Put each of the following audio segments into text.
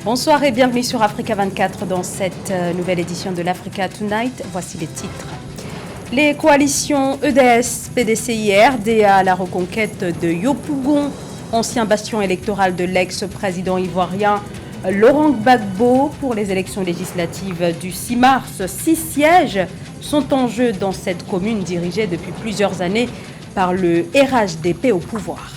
Bonsoir et bienvenue sur Africa 24 dans cette nouvelle édition de l'Africa Tonight. Voici les titres. Les coalitions EDS, PDCI et RDA à la reconquête de Yopougon, ancien bastion électoral de l'ex-président ivoirien Laurent Gbagbo pour les élections législatives du 6 mars. 6 sièges sont en jeu dans cette commune dirigée depuis plusieurs années par le RHDP au pouvoir.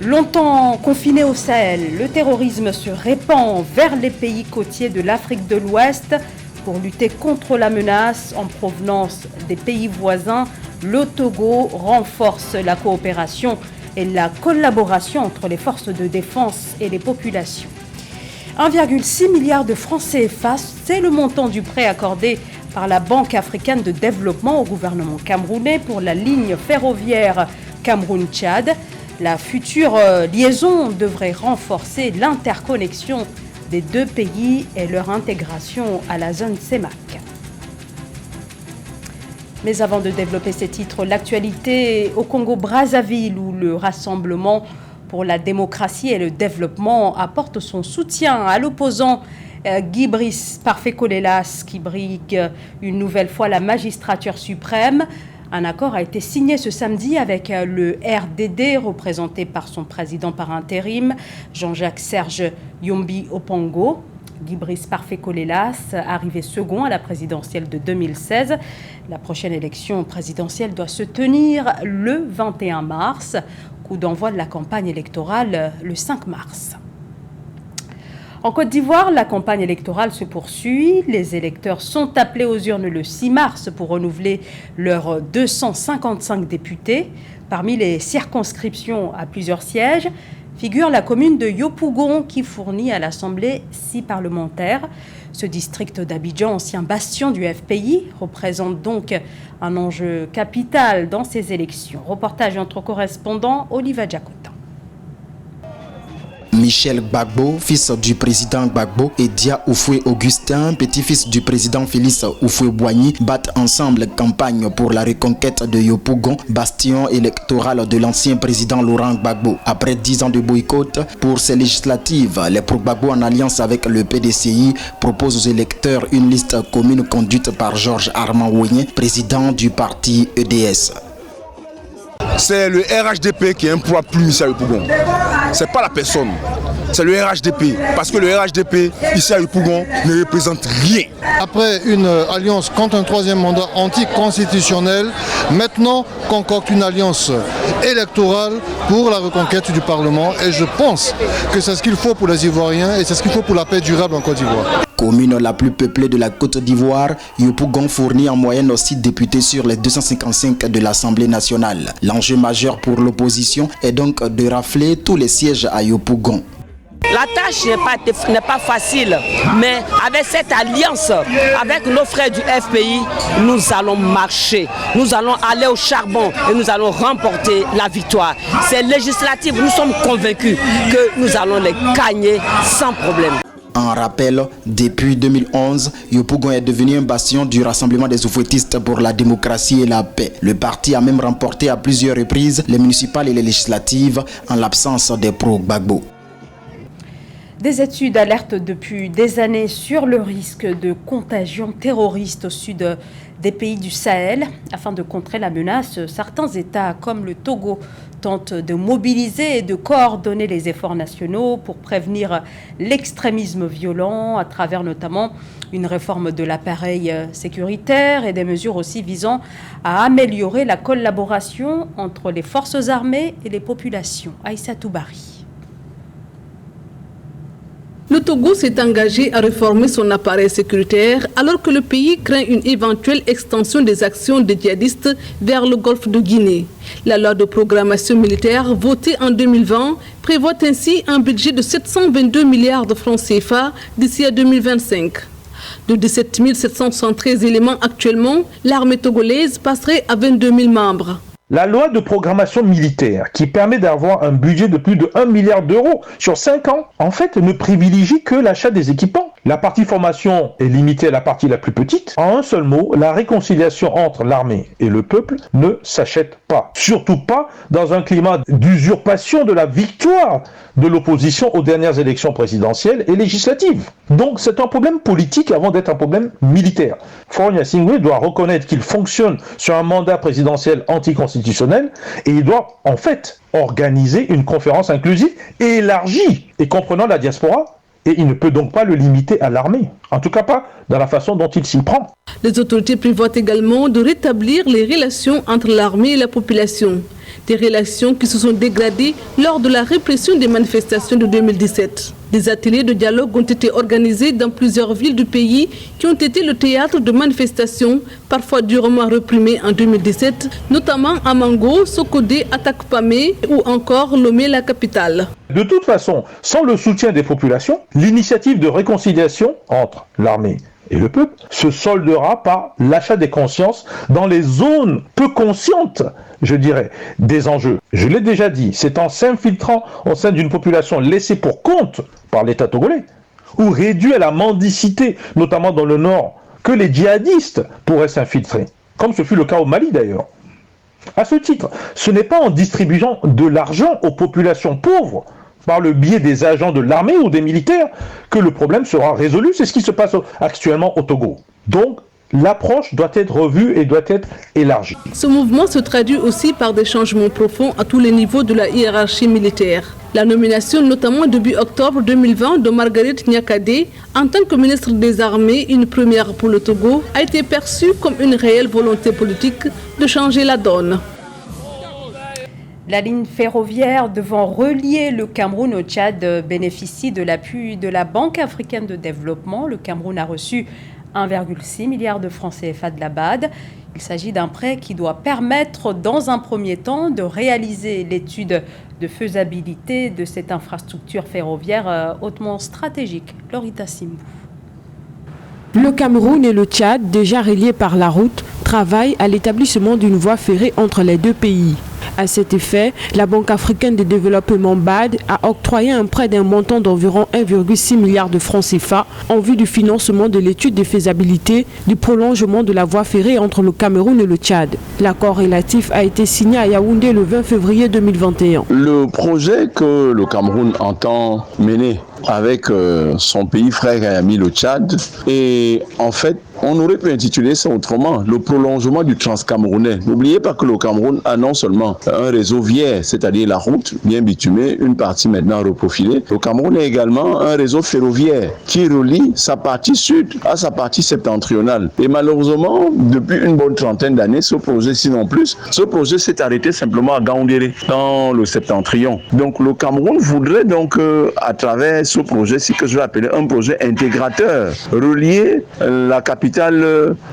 Longtemps confiné au Sahel, le terrorisme se répand vers les pays côtiers de l'Afrique de l'Ouest. Pour lutter contre la menace en provenance des pays voisins, le Togo renforce la coopération et la collaboration entre les forces de défense et les populations. 1,6 milliard de francs CFA, c'est le montant du prêt accordé par la Banque africaine de développement au gouvernement camerounais pour la ligne ferroviaire Cameroun-Tchad. La future liaison devrait renforcer l'interconnexion des deux pays et leur intégration à la zone CEMAC. Mais avant de développer ces titres, l'actualité au Congo-Brazzaville où le Rassemblement pour la démocratie et le développement apporte son soutien à l'opposant Guy Brice Parfait-Colélas qui brigue une nouvelle fois la magistrature suprême. Un accord a été signé ce samedi avec le RDD, représenté par son président par intérim, Jean-Jacques Serge Yombi Opango. Guy Brice Parfait-Colélas, arrivé second à la présidentielle de 2016. La prochaine élection présidentielle doit se tenir le 21 mars. Coup d'envoi de la campagne électorale le 5 mars. En Côte d'Ivoire, la campagne électorale se poursuit. Les électeurs sont appelés aux urnes le 6 mars pour renouveler leurs 255 députés. Parmi les circonscriptions à plusieurs sièges figure la commune de Yopougon qui fournit à l'Assemblée 6 parlementaires. Ce district d'Abidjan, ancien bastion du FPI, représente donc un enjeu capital dans ces élections. Reportage entre correspondants, Oliva Diakota. Michel Gbagbo, fils du président Gbagbo, et Dia Oufoué-Augustin, petit-fils du président Félix Oufoué-Boigny, battent ensemble campagne pour la reconquête de Yopougon, bastion électoral de l'ancien président Laurent Gbagbo. Après 10 ans de boycott pour ces législatives, les pro-Gbagbo en alliance avec le PDCI proposent aux électeurs une liste commune conduite par Georges Armand Ouigné, président du parti EDS. C'est le RHDP qui a un poids plus ici à Yopougon. Ce n'est pas la personne, c'est le RHDP. Parce que le RHDP ici à Yopougon ne représente rien. Après une alliance contre un troisième mandat anticonstitutionnel, maintenant concocte une alliance électorale pour la reconquête du Parlement. Et je pense que c'est ce qu'il faut pour les Ivoiriens et c'est ce qu'il faut pour la paix durable en Côte d'Ivoire. Commune la plus peuplée de la Côte d'Ivoire, Yopougon fournit en moyenne 6 députés sur les 255 de l'Assemblée nationale. L'enjeu majeur pour l'opposition est donc de rafler tous les sièges à Yopougon. La tâche n'est pas facile, mais avec cette alliance, avec nos frères du FPI, nous allons marcher, nous allons aller au charbon et nous allons remporter la victoire. Ces législatives, nous sommes convaincus que nous allons les gagner sans problème. En rappel, depuis 2011, Yopougon est devenu un bastion du Rassemblement des oufouettistes pour la démocratie et la paix. Le parti a même remporté à plusieurs reprises les municipales et les législatives en l'absence des pro-Gbagbo. Des études alertent depuis des années sur le risque de contagion terroriste au sud des pays du Sahel. Afin de contrer la menace, certains États comme le Togo tentent de mobiliser et de coordonner les efforts nationaux pour prévenir l'extrémisme violent à travers notamment une réforme de l'appareil sécuritaire et des mesures aussi visant à améliorer la collaboration entre les forces armées et les populations. Aïssa Toubari. Le Togo s'est engagé à réformer son appareil sécuritaire alors que le pays craint une éventuelle extension des actions des djihadistes vers le golfe de Guinée. La loi de programmation militaire votée en 2020 prévoit ainsi un budget de 722 milliards de francs CFA d'ici à 2025. De 17 773 éléments actuellement, l'armée togolaise passerait à 22 000 membres. La loi de programmation militaire, qui permet d'avoir un budget de plus de 1 milliard d'euros sur 5 ans, en fait, ne privilégie que l'achat des équipements. La partie formation est limitée à la partie la plus petite. En un seul mot, la réconciliation entre l'armée et le peuple ne s'achète pas. Surtout pas dans un climat d'usurpation de la victoire de l'opposition aux dernières élections présidentielles et législatives. Donc c'est un problème politique avant d'être un problème militaire. Faure Gnassingbé doit reconnaître qu'il fonctionne sur un mandat présidentiel anticonstitutionnel et il doit en fait organiser une conférence inclusive et élargie et comprenant la diaspora. Et il ne peut donc pas le limiter à l'armée, en tout cas pas dans la façon dont il s'y prend. Les autorités prévoient également de rétablir les relations entre l'armée et la population. Des relations qui se sont dégradées lors de la répression des manifestations de 2017. Des ateliers de dialogue ont été organisés dans plusieurs villes du pays qui ont été le théâtre de manifestations, parfois durement réprimées en 2017, notamment à Mango, Sokodé, Atakpamé ou encore Lomé, la capitale. De toute façon, sans le soutien des populations, l'initiative de réconciliation entre l'armée et le peuple se soldera par l'achat des consciences dans les zones peu conscientes, je dirais, des enjeux. Je l'ai déjà dit, c'est en s'infiltrant au sein d'une population laissée pour compte par l'État togolais, ou réduit à la mendicité, notamment dans le nord, que les djihadistes pourraient s'infiltrer, comme ce fut le cas au Mali d'ailleurs. À ce titre, ce n'est pas en distribuant de l'argent aux populations pauvres, par le biais des agents de l'armée ou des militaires, que le problème sera résolu. C'est ce qui se passe actuellement au Togo. Donc, l'approche doit être revue et doit être élargie. Ce mouvement se traduit aussi par des changements profonds à tous les niveaux de la hiérarchie militaire. La nomination, notamment début octobre 2020, de Marguerite Niakhaté en tant que ministre des Armées, une première pour le Togo, a été perçue comme une réelle volonté politique de changer la donne. La ligne ferroviaire devant relier le Cameroun au Tchad bénéficie de l'appui de la Banque africaine de développement. Le Cameroun a reçu 1,6 milliard de francs CFA de la BAD. Il s'agit d'un prêt qui doit permettre, dans un premier temps, de réaliser l'étude de faisabilité de cette infrastructure ferroviaire hautement stratégique. Lorita Simbou. Le Cameroun et le Tchad, déjà reliés par la route, travaillent à l'établissement d'une voie ferrée entre les deux pays. À cet effet, la Banque africaine de développement BAD a octroyé un prêt d'un montant d'environ 1,6 milliard de francs CFA en vue du financement de l'étude de faisabilité du prolongement de la voie ferrée entre le Cameroun et le Tchad. L'accord relatif a été signé à Yaoundé le 20 février 2021. Le projet que le Cameroun entend mener avec son pays frère et ami le Tchad, et en fait, on aurait pu intituler ça autrement, le prolongement du transcamerounais. N'oubliez pas que le Cameroun a non seulement un réseau viaire, c'est-à-dire la route bien bitumée, une partie maintenant reprofilée. Le Cameroun a également un réseau ferroviaire qui relie sa partie sud à sa partie septentrionale. Et malheureusement, depuis une bonne trentaine d'années, ce projet, sinon plus, ce projet s'est arrêté simplement à Gaoundéré, dans le septentrion. Donc le Cameroun voudrait donc, à travers ce projet, ce que je vais appeler un projet intégrateur, relier la capitale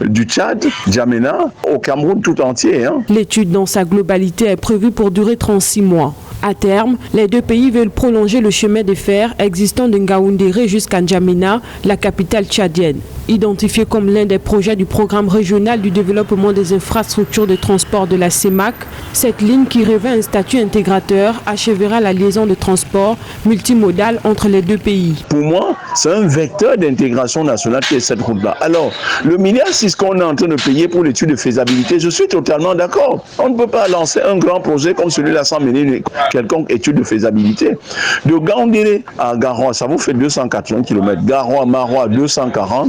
du Tchad, N'Djamena, au Cameroun tout entier. L'étude dans sa globalité est prévue pour durer 36 mois. À terme, les deux pays veulent prolonger le chemin de fer existant de Ngaoundéré jusqu'à N'Djamena, la capitale tchadienne. Identifié comme l'un des projets du programme régional du développement des infrastructures de transport de la CEMAC, cette ligne qui revêt un statut intégrateur achèvera la liaison de transport multimodal entre les deux pays. Pour moi, c'est un vecteur d'intégration nationale qui est cette route-là. Alors, le milliard 6 qu'on est en train de payer pour l'étude de faisabilité, je suis totalement d'accord. On ne peut pas lancer un grand projet comme celui-là sans mener une quelconque étude de faisabilité. De Gaoundéré à Garoua, ça vous fait 280 km. Garoua, Maroua, 240.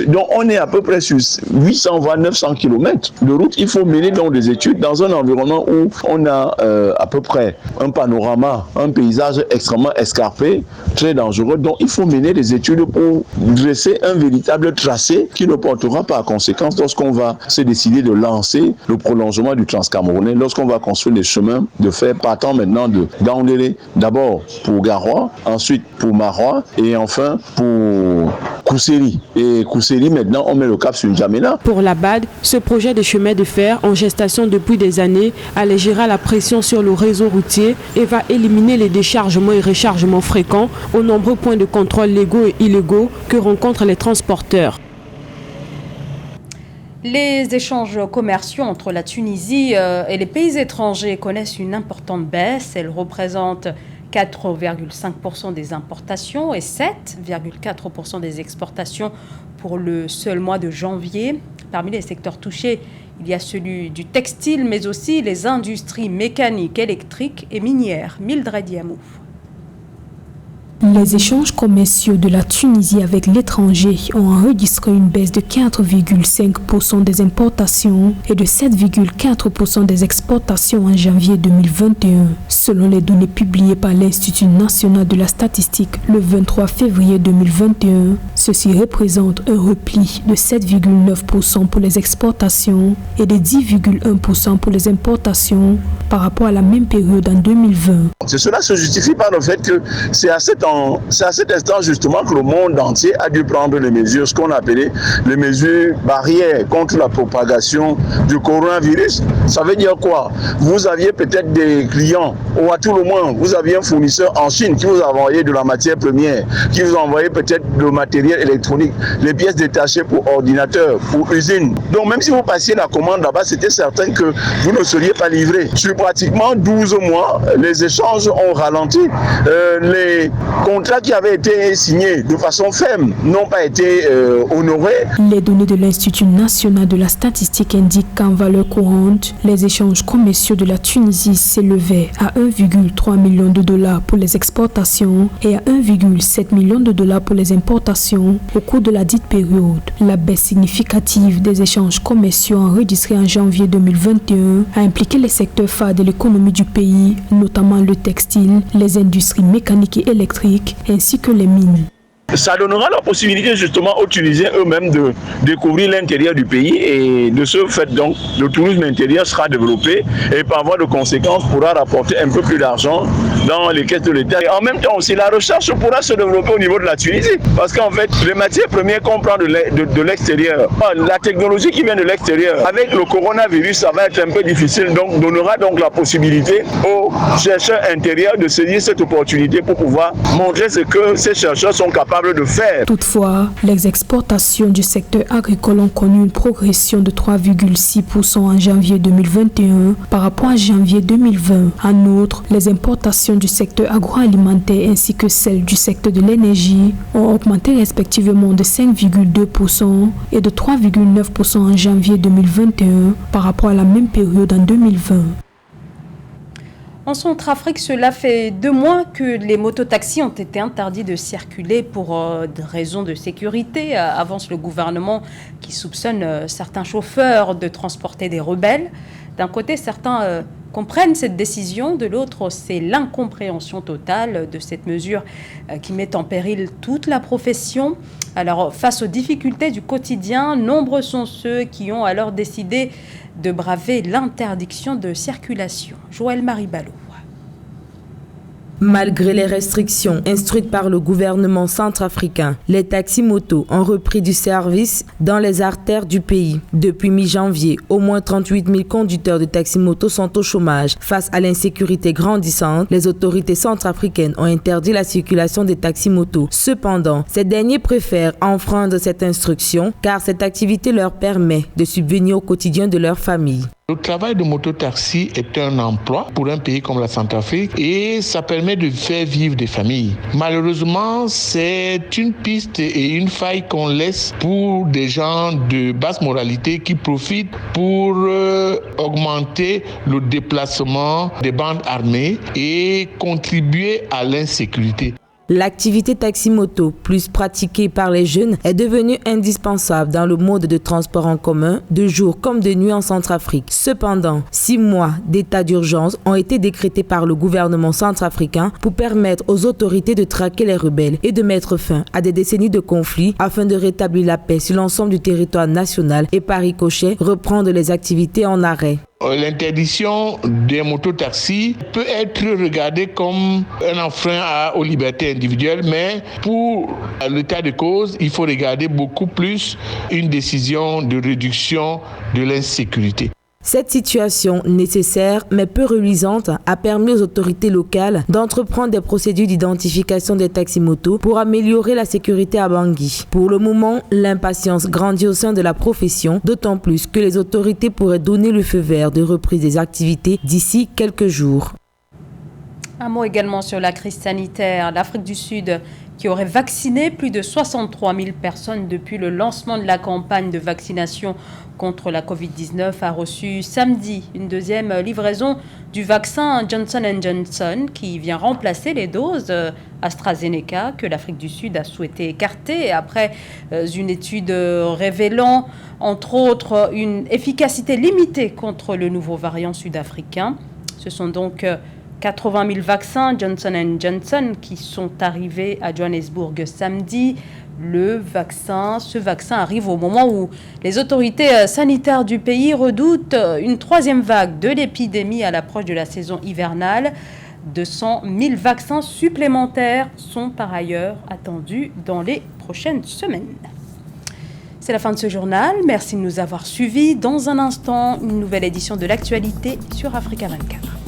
Donc on est à peu près sur 800 voire 900 km de route. Il faut mener donc des études dans un environnement où on a à peu près un panorama, un paysage extrêmement escarpé, très dangereux. Donc il faut mener des études pour dresser un véritable tracé qui ne portera pas à conséquence lorsqu'on va se décider de lancer le prolongement du transcamerounais, lorsqu'on va construire des chemins de fer partant maintenant de Gaoundéré, d'abord pour Garoua, ensuite pour Maroua et enfin pour Kousséri. Et Kousséri, maintenant, on met le cap sur N'Djamena. Pour la BAD, ce projet de chemin de fer en gestation depuis des années allégera la pression sur le réseau routier et va éliminer les déchargements et rechargements fréquents aux nombreux points de contrôle légaux et illégaux que rencontrent les transporteurs. Les échanges commerciaux entre la Tunisie et les pays étrangers connaissent une importante baisse. Elle représente 4,5% des importations et 7,4% des exportations pour le seul mois de janvier. Parmi les secteurs touchés, il y a celui du textile, mais aussi les industries mécaniques, électriques et minières. Mildred Yamou. Les échanges commerciaux de la Tunisie avec l'étranger ont enregistré une baisse de 4,5% des importations et de 7,4% des exportations en janvier 2021. Selon les données publiées par l'Institut national de la statistique le 23 février 2021, ceci représente un repli de 7,9% pour les exportations et de 10,1% pour les importations par rapport à la même période en 2020. Cela se justifie par le fait que c'est à cet instant justement que le monde entier a dû prendre les mesures, ce qu'on appelait les mesures barrières contre la propagation du coronavirus. Ça veut dire quoi? Vous aviez peut-être des clients, ou à tout le moins, vous aviez un fournisseur en Chine qui vous a envoyé de la matière première, qui vous a envoyé peut-être le matériel électronique, les pièces détachées pour ordinateur, pour usine. Donc même si vous passiez la commande là-bas, c'était certain que vous ne seriez pas livré. Sur pratiquement 12 mois, les échanges ont ralenti. Les contrats qui avaient été signés de façon ferme n'ont pas été honorés. Les données de l'Institut national de la statistique indiquent qu'en valeur courante, les échanges commerciaux de la Tunisie s'élevaient à 1,3 million de dollars pour les exportations et à 1,7 million de dollars pour les importations au cours de la dite période. La baisse significative des échanges commerciaux enregistrés en janvier 2021 a impliqué les secteurs phares de l'économie du pays, notamment le textile, les industries mécaniques et électriques, ainsi que les mines. Ça donnera la possibilité justement aux Tunisiens eux-mêmes de découvrir l'intérieur du pays et de ce fait donc le tourisme intérieur sera développé et par voie de conséquence pourra rapporter un peu plus d'argent dans les caisses de l'État. Et en même temps aussi la recherche pourra se développer au niveau de la Tunisie parce qu'en fait les matières premières qu'on prend de l'extérieur, la technologie qui vient de l'extérieur, avec le coronavirus ça va être un peu difficile, donc donnera donc la possibilité aux chercheurs intérieurs de saisir cette opportunité pour pouvoir montrer ce que ces chercheurs sont capables de faire. Toutefois, les exportations du secteur agricole ont connu une progression de 3,6% en janvier 2021 par rapport à janvier 2020. En outre, les importations du secteur agroalimentaire ainsi que celles du secteur de l'énergie ont augmenté respectivement de 5,2% et de 3,9% en janvier 2021 par rapport à la même période en 2020. En Centrafrique, cela fait 2 mois que les mototaxis ont été interdits de circuler pour des raisons de sécurité, avance le gouvernement qui soupçonne certains chauffeurs de transporter des rebelles. D'un côté, certains comprennent cette décision, de l'autre, c'est l'incompréhension totale de cette mesure qui met en péril toute la profession. Alors, face aux difficultés du quotidien, nombreux sont ceux qui ont alors décidé de braver l'interdiction de circulation. Joël Maribalo. Malgré les restrictions instruites par le gouvernement centrafricain, les taxis-motos ont repris du service dans les artères du pays. Depuis mi-janvier, au moins 38 000 conducteurs de taxis-motos sont au chômage. Face à l'insécurité grandissante, les autorités centrafricaines ont interdit la circulation des taxis-motos. Cependant, ces derniers préfèrent enfreindre cette instruction car cette activité leur permet de subvenir au quotidien de leur famille. Le travail de mototaxi est un emploi pour un pays comme la Centrafrique et ça permet de faire vivre des familles. Malheureusement, c'est une piste et une faille qu'on laisse pour des gens de basse moralité qui profitent pour augmenter le déplacement des bandes armées et contribuer à l'insécurité. L'activité taxi-moto, plus pratiquée par les jeunes, est devenue indispensable dans le mode de transport en commun, de jour comme de nuit en Centrafrique. Cependant, 6 mois d'état d'urgence ont été décrétés par le gouvernement centrafricain pour permettre aux autorités de traquer les rebelles et de mettre fin à des décennies de conflits afin de rétablir la paix sur l'ensemble du territoire national et par ricochet reprendre les activités en arrêt. L'interdiction des mototaxis peut être regardée comme un enfreint aux libertés individuelles, mais pour l'état de cause, il faut regarder beaucoup plus une décision de réduction de l'insécurité. Cette situation nécessaire mais peu reluisante a permis aux autorités locales d'entreprendre des procédures d'identification des taxis-motos pour améliorer la sécurité à Bangui. Pour le moment, l'impatience grandit au sein de la profession, d'autant plus que les autorités pourraient donner le feu vert de reprise des activités d'ici quelques jours. Un mot également sur la crise sanitaire. L'Afrique du Sud, qui aurait vacciné plus de 63 000 personnes depuis le lancement de la campagne de vaccination contre la Covid-19, a reçu samedi une deuxième livraison du vaccin Johnson & Johnson qui vient remplacer les doses AstraZeneca que l'Afrique du Sud a souhaité écarter après une étude révélant, entre autres, une efficacité limitée contre le nouveau variant sud-africain. Ce sont donc 80 000 vaccins Johnson & Johnson qui sont arrivés à Johannesburg samedi. Ce vaccin arrive au moment où les autorités sanitaires du pays redoutent une troisième vague de l'épidémie à l'approche de la saison hivernale. 200 000 vaccins supplémentaires sont par ailleurs attendus dans les prochaines semaines. C'est la fin de ce journal. Merci de nous avoir suivis. Dans un instant, une nouvelle édition de l'actualité sur Africa 24.